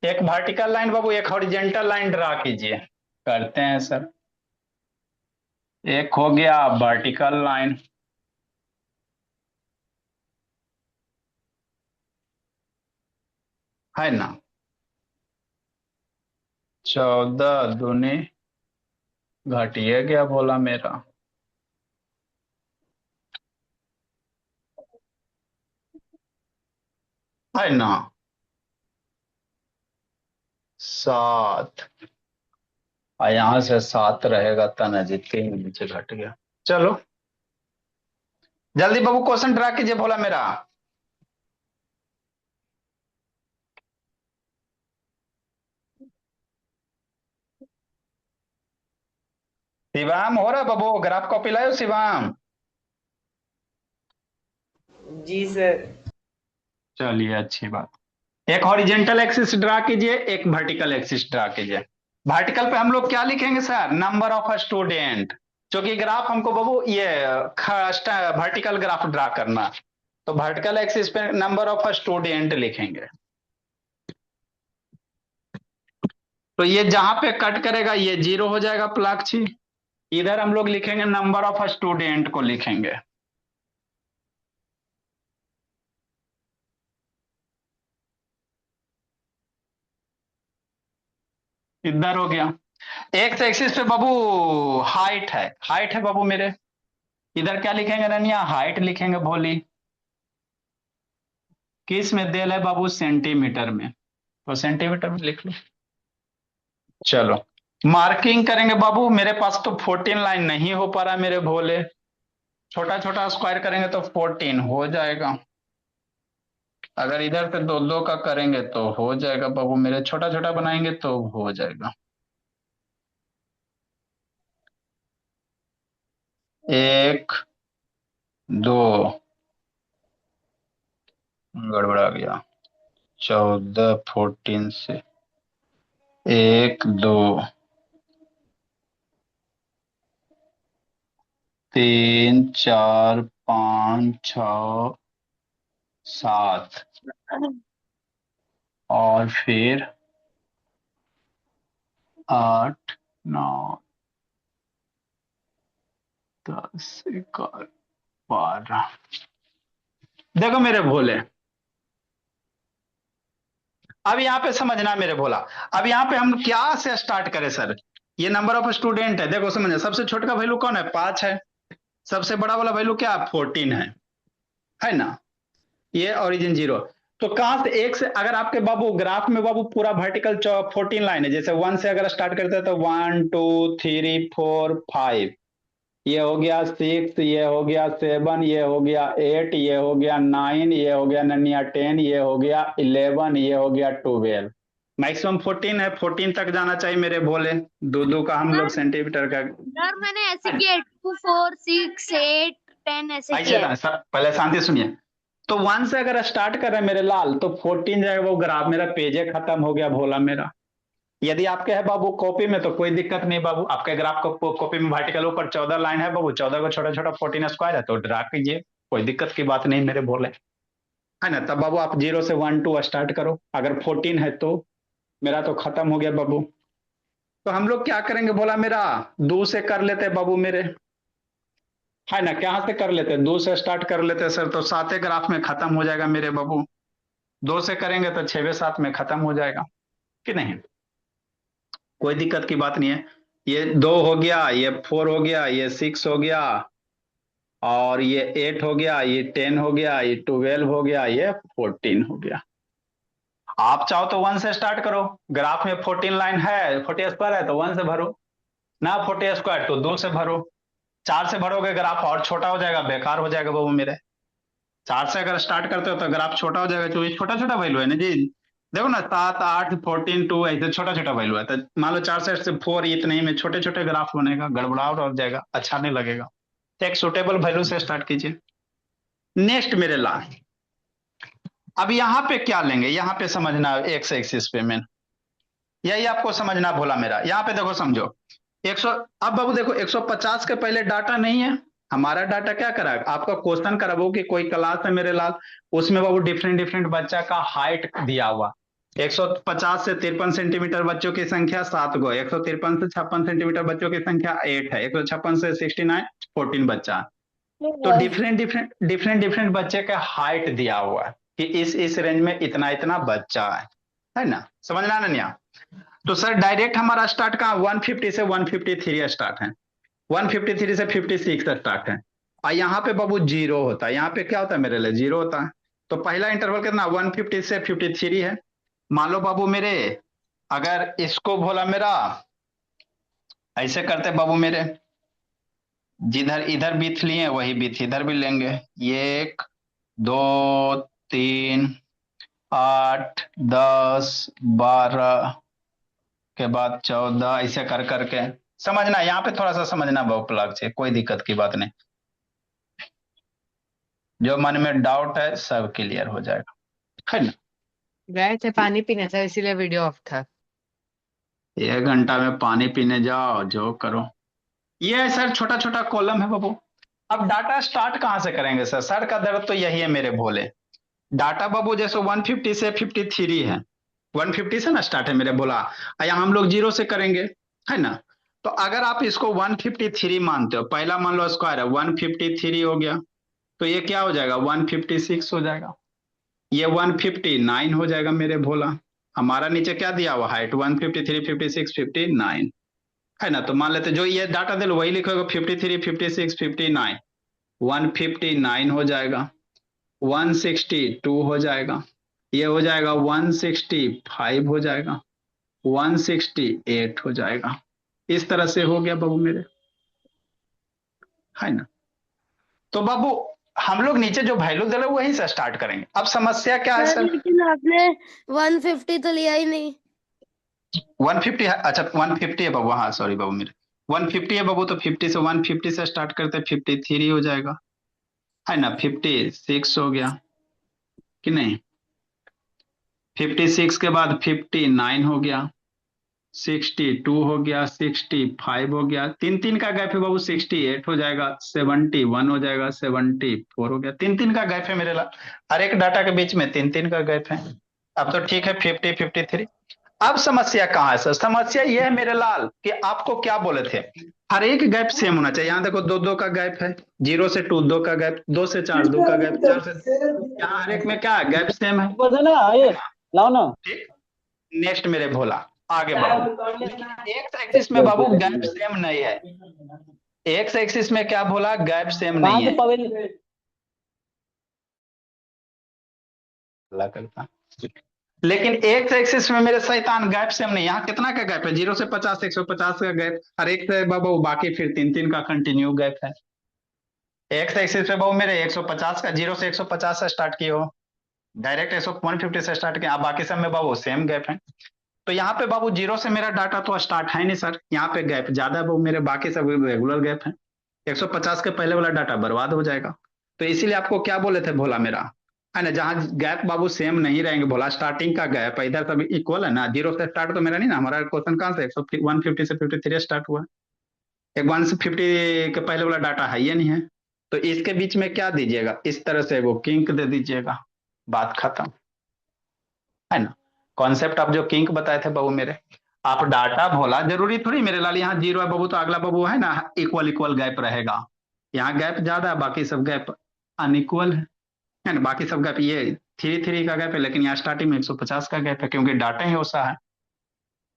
एक वर्टिकल लाइन बाबू, एक हॉरिजेंटल लाइन ड्रा कीजिए। करते हैं सर। एक हो गया वर्टिकल लाइन, है ना, 14 दूनी घटिए गया बोला मेरा, है ना, 7, और यहां से 7 रहेगा तना जी, 3 नीचे घट गया। चलो जल्दी बाबू क्वेश्चन ड्रा कीजिए बोला मेरा। शिवाम हो रहा बाबू, ग्राफ कॉपी लाओ शिवाम। जी सर। चलिए अच्छी बात। एक हॉरिजेंटल एक्सिस ड्रा कीजिए, एक वर्टिकल एक्सिस ड्रा कीजिए। वर्टिकल पे हम लोग क्या लिखेंगे सर, नंबर ऑफ स्टूडेंट, क्योंकि ग्राफ हमको बाबू ये वर्टिकल ग्राफ ड्रा करना, तो वर्टिकल एक्सिस पे नंबर ऑफ स्टूडेंट लिखेंगे। तो ये जहां पे कट करेगा ये 0 हो जाएगा प्लाक्षी, इधर हम लोग लिखेंगे नंबर ऑफ स्टूडेंट को लिखेंगे। इधर हो गया। एक्स एक्सिस पे बाबू हाइट है, हाइट है बाबू मेरे, इधर क्या लिखेंगे रनिया, हाइट लिखेंगे भोली। किस में देल है बाबू, सेंटीमीटर में, तो सेंटीमीटर में लिख लो। चलो मार्किंग करेंगे बाबू, मेरे पास तो 14 लाइन नहीं हो पा रहा मेरे भोले। छोटा छोटा स्क्वायर करेंगे तो 14 हो जाएगा। अगर इधर से दो दो का करेंगे तो हो जाएगा बाबू मेरे, छोटा छोटा बनाएंगे तो हो जाएगा। एक, दो, गड़बड़ा गया, 14 14 से एक, दो, तीन, चार, पाँच, छ, सात, और फिर 8, 9, 10, 11, 12। देखो मेरे भोले, अब यहाँ पे समझना मेरे भोला। अब यहाँ पे हम क्या से स्टार्ट करें सर? ये नंबर ऑफ स्टूडेंट है, देखो समझना। सबसे छोटे का वैल्यू कौन है? 5 है। सबसे बड़ा वाला वैल्यू क्या है? 14 है ना? ये ओरिजिन 0। तो कहां से? एक से अगर आपके बाबू ग्राफ में बाबू पूरा वर्टिकल 14 लाइन है, जैसे 1 से अगर स्टार्ट करते हैं तो 1 2 3 4 5, ये हो गया 6, ये हो गया 7, ये हो गया 8, ये हो गया 9, ये हो गया नन्या 10, ये हो गया 11, ये हो गया 12। मैक्सिमम 14 है, 14 तक जाना चाहिए मेरे भोले। दो का हम लोग सेंटीमीटर का सर मैंने ऐसे किया 2 4 6 8 10 ऐसे ऐसे किया था सर। पहले शांति सुनिए। तो 1 से अगर स्टार्ट कर रहे हैं मेरे लाल तो 14 जाएगा, वो ग्राफ मेरा पेज है, खत्म हो गया भोला मेरा। यदि आपके है बाबू कॉपी में तो कोई दिक्कत नहीं बाबू, आपके ग्राफ को कॉपी में वर्टिकल ऊपर 14 लाइन है बाबू, 14 को छोटा छोटा 14 स्क्वायर है तो ड्रा कीजिए, कोई दिक्कत की बात नहीं मेरे भोले, है ना? तब बाबू आप 0 से 1 2 स्टार्ट करो। अगर 14 है तो मेरा तो खत्म हो गया बाबू। तो हम लोग क्या करेंगे बोला मेरा? 2 से कर लेते हैं बाबू मेरे, है ना? क्या से कर लेते हैं? 2 से स्टार्ट कर लेते हैं सर, तो 7 ग्राफ में खत्म हो जाएगा मेरे बाबू। 2 से करेंगे तो 6 7 में खत्म हो जाएगा कि नहीं? कोई दिक्कत की बात नहीं है। ये 2 हो गया, ये 4 हो गया, ये 6 हो गया, और ये 8 हो गया, ये 10 हो गया, ये 12 हो गया, ये 14 हो गया। आप चाहो तो 1 से स्टार्ट करो, ग्राफ में 14 लाइन है, 40 स्क्वायर है तो 1 से भरो ना, 40 स्क्वायर तो 2 से भरो। 4 से भरोगे ग्राफ और छोटा हो जाएगा, बेकार हो जाएगा बाबू मेरे। 4 से अगर स्टार्ट करते हो तो ग्राफ छोटा हो जाएगा, क्योंकि छोटा छोटा वैल्यू है ना जी। देखो ना, 7 8 14 2 ऐसे छोटा छोटा वैल्यू है, तो मान लो 4 से 4 इतने ही में छोटे छोटे ग्राफ बनेगा, गड़बड़ाहट हो जाएगा, अच्छा नहीं लगेगा। तो एक सुटेबल वैल्यू से स्टार्ट कीजिए। नेक्स्ट मेरे ला, अब यहाँ पे क्या लेंगे? यहाँ पे समझना एक्स एक्सिस पे में, यही आपको समझना भोला मेरा। यहाँ पे देखो समझो 100। अब बाबू देखो 150 के पहले डाटा नहीं है हमारा। डाटा क्या करा? आपका क्वेश्चन करा वो कि कोई क्लास है मेरे लाल, उसमें बाबू डिफरेंट डिफरेंट बच्चा का हाइट दिया हुआ। 150 से 53 सेंटीमीटर बच्चों की संख्या 7 गो, 153 से 56 सेंटीमीटर बच्चों की संख्या 8 है, 156 से 69 14 बच्चा। तो डिफरेंट डिफरेंट बच्चे का हाइट दिया हुआ है कि इस रेंज में इतना इतना बच्चा है ना? समझना नन्या? तो सर डायरेक्ट हमारा स्टार्ट कहाँ? 150 से 153 स्टार्ट है, 153 से 56 स्टार्ट है, और यहाँ पे बाबू 0 होता है। यहाँ पे क्या होता है मेरे लिए? 0 होता है। तो पहला इंटरवल कितना? 150 से 53 है। मान लो बाबू मेरे, अगर इसको बोला मेरा ऐसे करते बाबू मेरे, जिधर इधर बीत लिए वही बीत इधर भी लेंगे। ये 1 2 3 8 10 12 के बाद 14, ऐसे कर करके समझना। यहाँ पे थोड़ा सा समझना बहु प्लग से, कोई दिक्कत की बात नहीं। जो मन में डाउट है सब क्लियर हो जाएगा, है ना? गए थे पानी पीने था इसीलिए वीडियो ऑफ था। 1 घंटा में पानी पीने जाओ, जो करो। ये सर छोटा छोटा कॉलम है बाबू। अब डाटा स्टार्ट कहां से करेंगे सर? सर का दर्द तो यही है मेरे भोले। डाटा बाबू जैसे 150 से 53 है, 150 से ना स्टार्ट है मेरे भोला, यहाँ हम लोग 0 से करेंगे, है ना? तो अगर आप इसको 153 मानते हो, पहला मान लो स्क्वायर है, 153 हो गया, तो ये क्या हो जाएगा? 156 हो जाएगा। ये 159 हो जाएगा मेरे भोला। हमारा नीचे क्या दिया हुआ? हाइट 153 56 59, है ना? तो मान लेते जो ये डाटा दे लो वही लिखोगे, 53 56 59, 159 हो जाएगा, 162 हो जाएगा, ये हो जाएगा 165 हो जाएगा, 168 हो जाएगा। इस तरह से हो गया बाबू मेरे, है ना। तो बाबू हम लोग नीचे जो वैल्यू दे रहे वहीं से स्टार्ट करेंगे। अब समस्या क्या है सर सर? लेकिन आपने 150 तो लिया ही नहीं। 150 है, अच्छा 150 है बाबू, हाँ सॉरी बाबू मेरे, 150 है बाबू, तो 50 से 150 से स्टार्ट करते हैं, 53 हो जाएगा, है ना, 56 हो गया कि नहीं, 56 के बाद 59 हो गया, 62 हो गया, 65 हो गया, तीन तीन का गैप है बाबू, 68 हो जाएगा, 71 हो जाएगा, 74 हो गया, तीन तीन का गैप है मेरे ला, हर एक डाटा के बीच में तीन तीन का गैप है। अब तो ठीक है, 50 53। अब समस्या कहाँ है सर? समस्या ये है मेरे लाल कि आपको क्या बोले थे, हर एक गैप सेम होना चाहिए। यहाँ देखो दो दो का गैप है, 0 से 2 2 का गैप, 2 से 4 2 का गैप, 4 से, यहाँ हर एक में क्या है, गैप सेम है। लाओ ना। ठीक, नेक्स्ट मेरे भोला, आगे बढ़ो। लेकिन एक्स एक्सिस में बाबू गैप सेम नहीं है, एक्स एक्सिस में क्या बोला, गैप सेम कहाँ नहीं से है। पवेल? अल्लाह करता, लेकिन एक्स एक्सिस में मेरे शैतान गैप सेम नहीं, यहाँ कितना का गैप है, 0 से 50 150 का गैप, हर एक से बाबू बाकी फिर तीन तीन का कंटिन्यू गैप है। एक्स एक्सिस पे बाबू मेरे 150 का, 0 से 150 से स्टार्ट किए हो, डायरेक्ट 150 से स्टार्ट किया, आप बाकी सब में बाबू सेम गैप है। तो यहाँ पे बाबू 0 से मेरा डाटा तो स्टार्ट है नहीं सर, यहाँ पे गैप ज्यादा है बाबू मेरे, बाकी सब रेगुलर गैप है, 150 के पहले वाला डाटा बर्बाद हो जाएगा। तो इसीलिए आपको क्या बोले थे भोला मेरा, है ना, जहां गैप बाबू सेम नहीं रहेंगे भोला, स्टार्टिंग का गैप इधर सब इक्वल है ना, 0 से स्टार्ट तो मेरा नहीं ना, हमारा क्वेश्चन कहाँ से 150 से 53 स्टार्ट हुआ, एक 150 के पहले वाला डाटा है ये नहीं है। तो इसके बीच में क्या दीजिएगा, इस तरह से वो किंक दे दीजिएगा, बात खत्म, है ना। कॉन्सेप्ट आप जो किंक बताए थे बाबू मेरे, आप डाटा भोला, जरूरी थोड़ी मेरे लाल यहाँ 0 है बाबू तो अगला बाबू है ना इक्वल इक्वल गैप रहेगा, यहाँ गैप ज्यादा है, बाकी सब गैप अनइक्वल है ना, बाकी सब गैप ये 3 3 का गैप है, लेकिन यहाँ स्टार्टिंग में 150 का गैप है, क्योंकि डाटा ही वैसा है।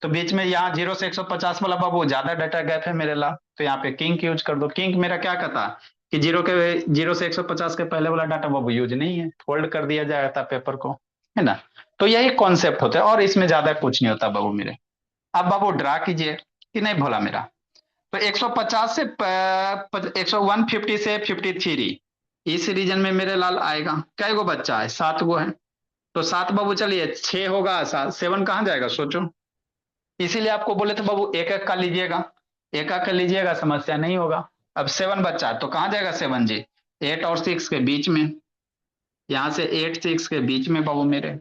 तो बीच में यहाँ 0 से 150 वाला बाबू ज्यादा डाटा गैप है मेरे ला, तो यहाँ पे किंक यूज कर दो। किंक मेरा क्या कहता कि 0 से 150 के पहले वाला डाटा बाबू यूज नहीं है, फोल्ड कर दिया जाता पेपर को, है ना। तो यही कॉन्सेप्ट होता है, और इसमें ज्यादा कुछ नहीं होता बाबू मेरे। अब बाबू ड्रा कीजिए कि नहीं भोला मेरा, तो 150 से 150 से 53 इस रीजन में मेरे लाल आएगा, कै गो बच्चा है, 7 गो है, तो 7 बाबू चलिए 6 होगा, 7 कहाँ जाएगा सोचो, इसीलिए आपको बोले थे बाबू एक एक का लीजिएगा, एक एक का लीजिएगा, समस्या नहीं होगा। अब 7 बच्चा है तो कहाँ जाएगा 7 जी, 8 और 6 के बीच में, यहां से 8 6 के बीच में बाबू मेरे,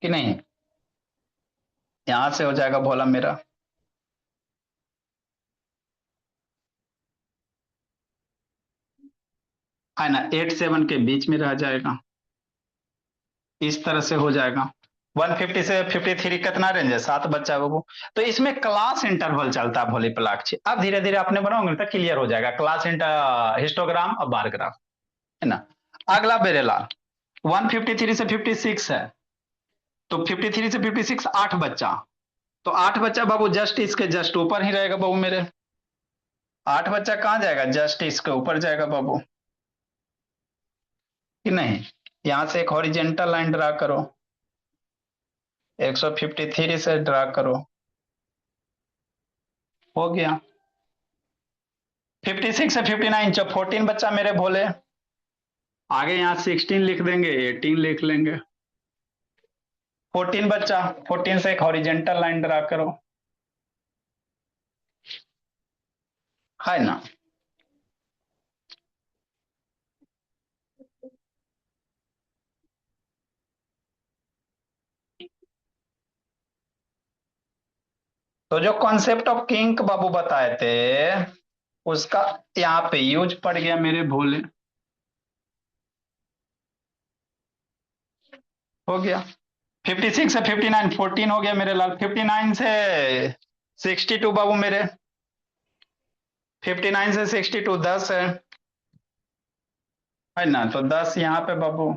कि नहीं, यहां से हो जाएगा भोला मेरा, है ना, 8 7 के बीच में रह जाएगा, इस तरह से हो जाएगा। 150 से 53 कितना रेंज है, 7 बच्चा है बाबू। तो इसमें क्लास इंटरवल चलता है भोली पलाक्षी, अब धीरे धीरे अपने बनाओगे तो क्लियर हो जाएगा, क्लास इंटर हिस्टोग्राम और बार ग्राफ, है ना। अगला बेरेला 153 से 56 है, तो 53 से 56 8 बच्चा, तो 8 बच्चा बाबू जस्ट इसके जस्ट ऊपर ही रहेगा बाबू मेरे, 8 बच्चा कहाँ जाएगा, जस्ट इसके ऊपर जाएगा बाबू, कि नहीं। यहां से एक हॉरिजेंटल लाइन ड्रा करो, 153 से ड्रा करो, हो गया। 56 से 59 जब 14 बच्चा मेरे भोले, आगे यहाँ 16 लिख देंगे, 18 लिख लेंगे, 14 बच्चा, 14 से एक हॉरिजेंटल लाइन ड्रा करो, है ना। तो जो कॉन्सेप्ट ऑफ किंक बाबू बताए थे उसका यहाँ पे यूज पड़ गया मेरे भोले, हो गया। 56 से 59 14 हो गया मेरे लाल, 59 से 62 बाबू मेरे, 59 से 62 10 है ना, तो 10 यहाँ पे बाबू,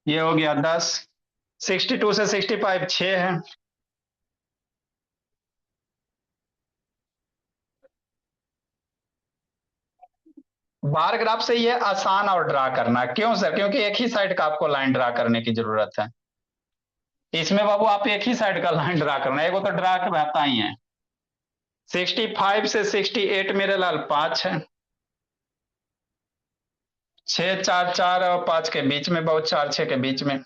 ये हो गया 10, 62 से 65 6 है, बार ग्राफ से ये आसान और ड्रा करना है। क्यों सर? क्योंकि एक ही साइड का आपको लाइन ड्रा करने की जरूरत है। इसमें बाबू आप एक ही साइड का लाइन ड्रा करना है, एगो तो ड्रा के रहता ही है। 65 से 68 मेरे लाल 5 है। 6 4 4 और 5 के बीच में, बहुत 4 6 के बीच में।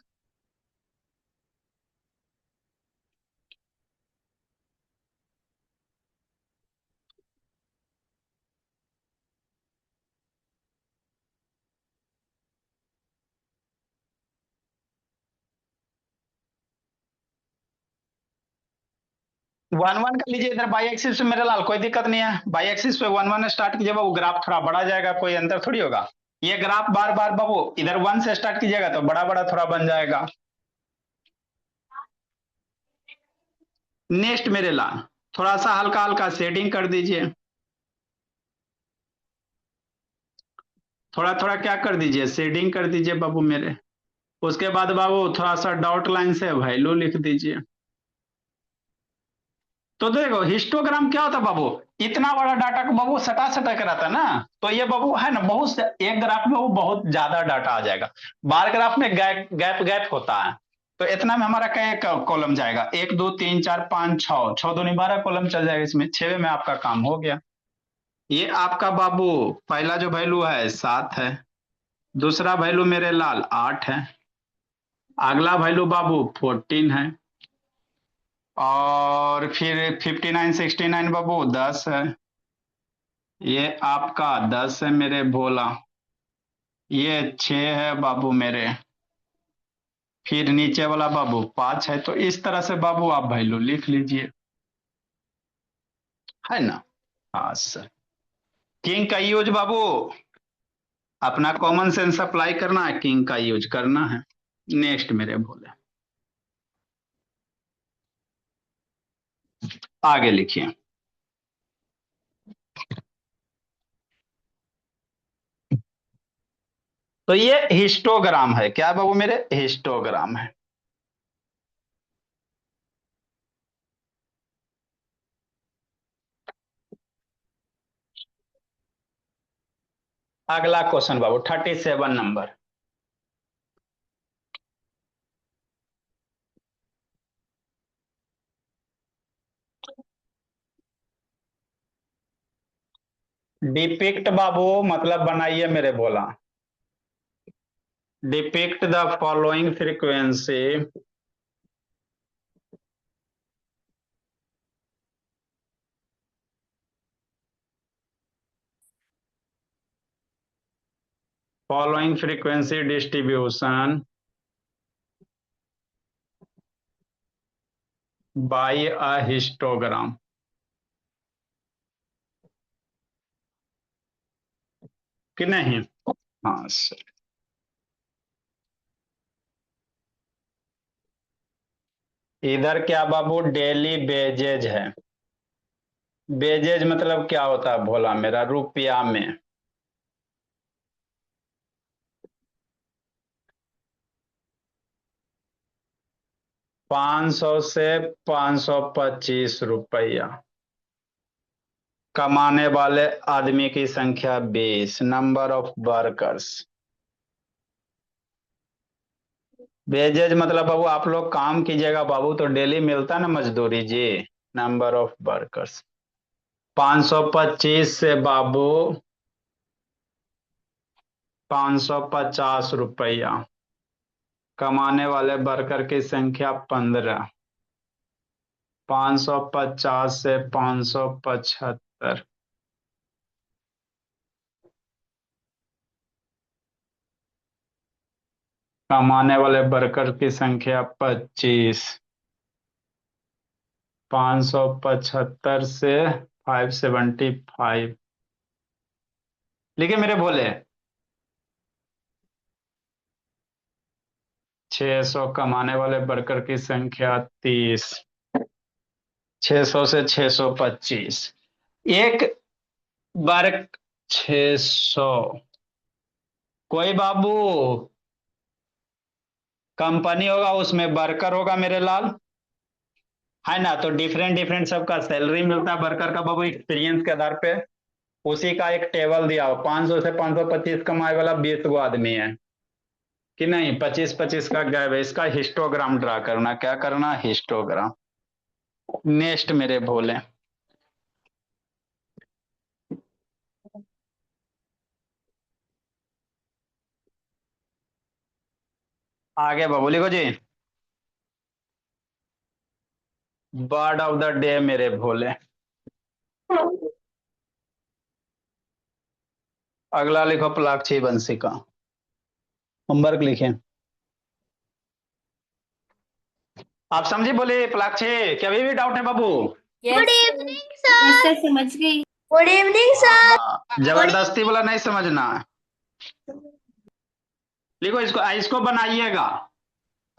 वन वन कर लीजिए इधर बाई एक्सिस पे मेरे लाल, कोई दिक्कत नहीं है। बाई एक्सिस पे वन वन स्टार्ट कीजिए बाबू, ग्राफ थोड़ा बड़ा जाएगा, कोई अंतर थोड़ी होगा। ये ग्राफ बार बार बाबू इधर वन से स्टार्ट कीजिएगा तो बड़ा बड़ा थोड़ा बन जाएगा। नेक्स्ट मेरे लाल थोड़ा सा हल्का हल्का शेडिंग कर दीजिए, थोड़ा थोड़ा क्या कर दीजिए, शेडिंग कर दीजिए बाबू मेरे। उसके बाद बाबू थोड़ा सा डॉट लाइन से वैल्यू लिख दीजिए। तो देखो हिस्टोग्राम क्या होता है बाबू, इतना बड़ा डाटा को बाबू सटा सटा के रहता है ना, तो ये बाबू है ना बहुत एक ग्राफ में वो बहुत ज्यादा डाटा आ जाएगा। बार ग्राफ में गैप गैप गैप होता है, तो इतना में हमारा क्या कॉलम जाएगा, 1 2 3 4 5 6, 6 दूनी 12 कॉलम चल जाएगा इसमें, 6 में आपका काम हो गया। ये आपका बाबू पहला जो वैल्यू है 7 है, दूसरा वैल्यू मेरे लाल 8 है, अगला वैल्यू बाबू 14 है, और फिर 59 69 बाबू 10 है, ये आपका 10 है मेरे भोला, ये 6 है बाबू मेरे, फिर नीचे वाला बाबू 5 है। तो इस तरह से बाबू आप वैल्यू लिख लीजिए, है ना। हाँ सर, किंग का यूज बाबू अपना कॉमन सेंस अप्लाई करना है, किंग का यूज करना है। नेक्स्ट मेरे भोले आगे लिखिए। तो ये हिस्टोग्राम है, क्या बाबू मेरे, हिस्टोग्राम है। अगला क्वेश्चन बाबू 37 नंबर। डिपिक्ट बाबू मतलब बनाइए मेरे भोला, depict the following frequency following frequency distribution by a histogram। कि नहीं? हाँ सर, इधर क्या बाबू डेली बेजेज है। बेजेज मतलब क्या होता है भोला मेरा, रुपया में। ₹500 से ₹525 कमाने वाले आदमी की संख्या 20, नंबर ऑफ वर्कर्स। वेजेज मतलब बाबू आप लोग काम कीजिएगा बाबू तो डेली मिलता ना मजदूरी जी। नंबर ऑफ वर्कर्स 525 से बाबू ₹550 कमाने वाले वर्कर की संख्या 15। 550 से 575 कमाने वाले वर्कर की संख्या 25। 575 से 575 लिखे मेरे भोले। 600 कमाने वाले वर्कर की संख्या 30। 600 से 625 एक वर्क 600। कोई बाबू कंपनी होगा उसमें वर्कर होगा मेरे लाल, है ना, तो डिफरेंट डिफरेंट सबका सैलरी मिलता है वर्कर का बाबू एक्सपीरियंस के आधार पे। उसी का एक टेबल दिया हो, 500 से 525 कमाए वाला 20 गो आदमी है कि नहीं, 25-25 का गैप है, इसका हिस्टोग्राम ड्रा करना। क्या करना? हिस्टोग्राम। नेक्स्ट मेरे भोले। आगे बाबू लिखो जी, बर्ड ऑफ द डे मेरे भोले। अगला लिखो पलाक्षी बंसी का होमवर्क लिखे। आप समझी बोले पलाक्षी, क्या अभी भी डाउट है बाबू? यस सर समझ गई। Good evening sir. हाँ, जबरदस्ती वाला नहीं समझना। लिखो इसको, इसको बनाइएगा।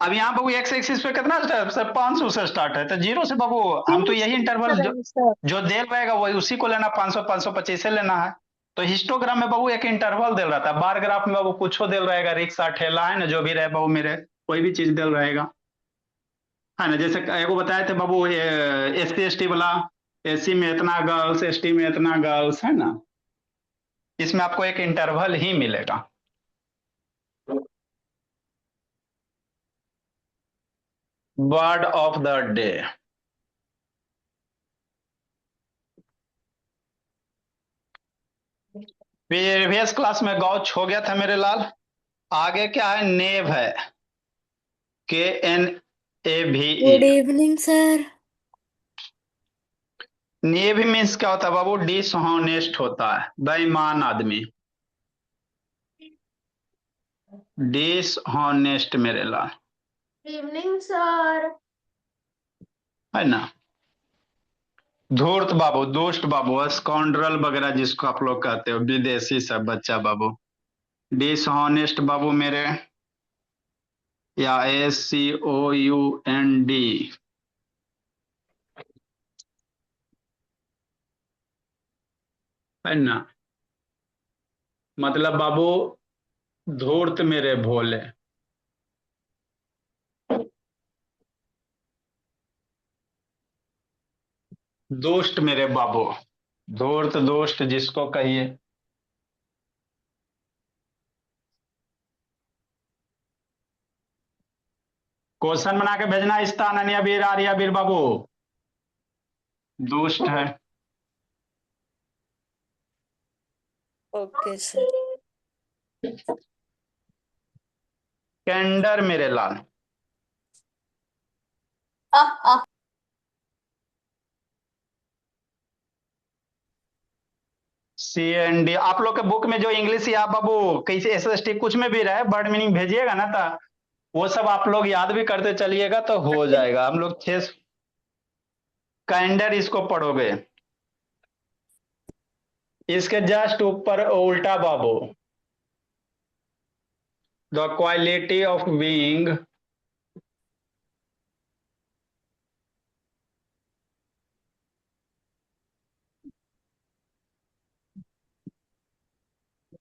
अब यहाँ बाबू एक्स एक्सिस पे कितना सर 500 से स्टार्ट है, तो 0 से बाबू हम तो यही इंटरवल जो दे रहेगा वही उसी को लेना, 500 525 से लेना है। तो हिस्टोग्राम में बाबू एक इंटरवल दे रहा था, बार ग्राफ में बाबू कुछ दे रहेगा, रिक्शा ठेला है ना, जो भी रहे बाबू मेरे, कोई भी चीज दे रहेगा, है ना। जैसे एगो बताए थे बाबू SC ST वाला, SC में इतना गर्ल्स, ST में इतना गर्ल्स, है ना। इसमें आपको एक इंटरवल ही मिलेगा। Word of the day. Previous class में गौच हो गया था मेरे लाल। आगे क्या है? नेव है, KNAVE। Good evening sir. Knave means क्या होता है बाबू? डिसऑनेस्ट होता है, बेईमान आदमी, डिसऑनेस्ट मेरे लाल, गुड इवनिंग सर। है ना। धूर्त बाबू, दुष्ट बाबू, स्कॉन्ड्रल वगैरह जिसको आप लोग कहते हो, विदेशी सब बच्चा बाबू। डिसऑनेस्ट बाबू मेरे, या SCOUND, है ना। मतलब बाबू धूर्त मेरे भोले। दुष्ट मेरे बाबू, धूर्त दुष्ट जिसको कहिए। क्वेश्चन बना के भेजना, इस्ता अनन्या वीर आर्या वीर बाबू। दुष्ट है। Okay sir. कैंडर मेरे लाल, CND। आप लोग के बुक में जो इंग्लिश या बाबू कैसे SST कुछ में भी रहे, वर्ड मीनिंग भेजिएगा ना, तो वो सब आप लोग याद भी करते चलिएगा तो हो जाएगा। हम लोग 6 कैंडर इसको पढ़ोगे। इसके जस्ट ऊपर उल्टा बाबू, the quality of being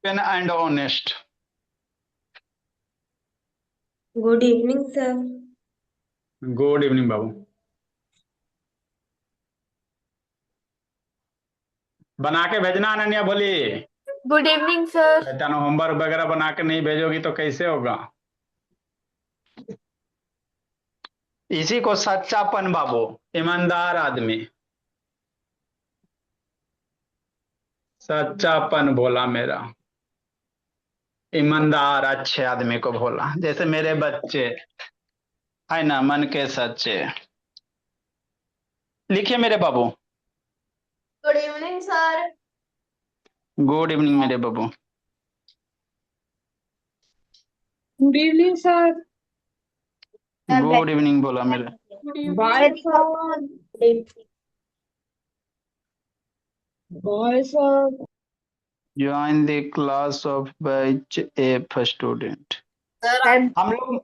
open and honest. Good evening sir. Good evening बाबू। बना के भेजना अनन्या बोली। Good evening sir. बेटा होमवर्क वगैरह बना के नहीं भेजोगी तो कैसे होगा? इसी को सच्चापन बाबू, ईमानदार आदमी, सच्चापन बोला मेरा, ईमानदार अच्छे आदमी को बोला। जैसे मेरे बच्चे, है ना, मन के सच्चे। लिखिए मेरे बाबू। Good evening sir. Good evening मेरे बाबू। Good evening sir. Good evening बोला मेरे। Bye sir. Bye sir. Join the class of batch F student. हम लोग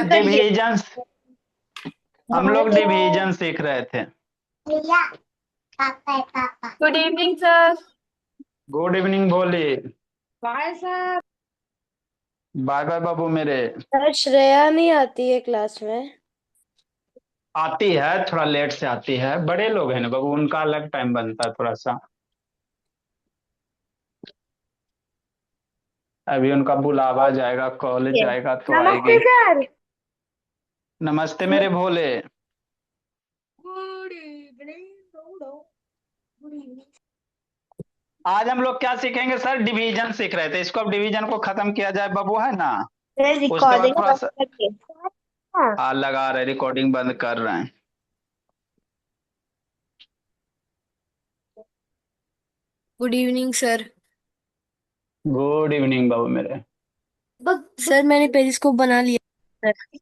डिवीजन हम लोग डिवीजन सीख रहे थे। Good evening sir. Good evening बोले। Bye sir. बाय बाय बाबू मेरे। सर श्रेया नहीं आती है क्लास में। आती है, थोड़ा लेट से आती है, बड़े लोग हैं ना बाबू, उनका अलग टाइम बनता है थोड़ा सा। अभी उनका बुलावा जाएगा, कॉलेज जाएगा तो नमस्ते आएगी। सर। नमस्ते मेरे भोले। आज हम लोग क्या सीखेंगे सर? डिवीजन सीख रहे थे, इसको अब डिवीजन को खत्म किया जाए बाबू, है ना? उसके बाद थोड़ा सा लगा रहे, रिकॉर्डिंग बंद कर रहे हैं। Good evening sir. Good evening बाबू मेरे। सर मैंने पेरिस्कोप बना लिया सर।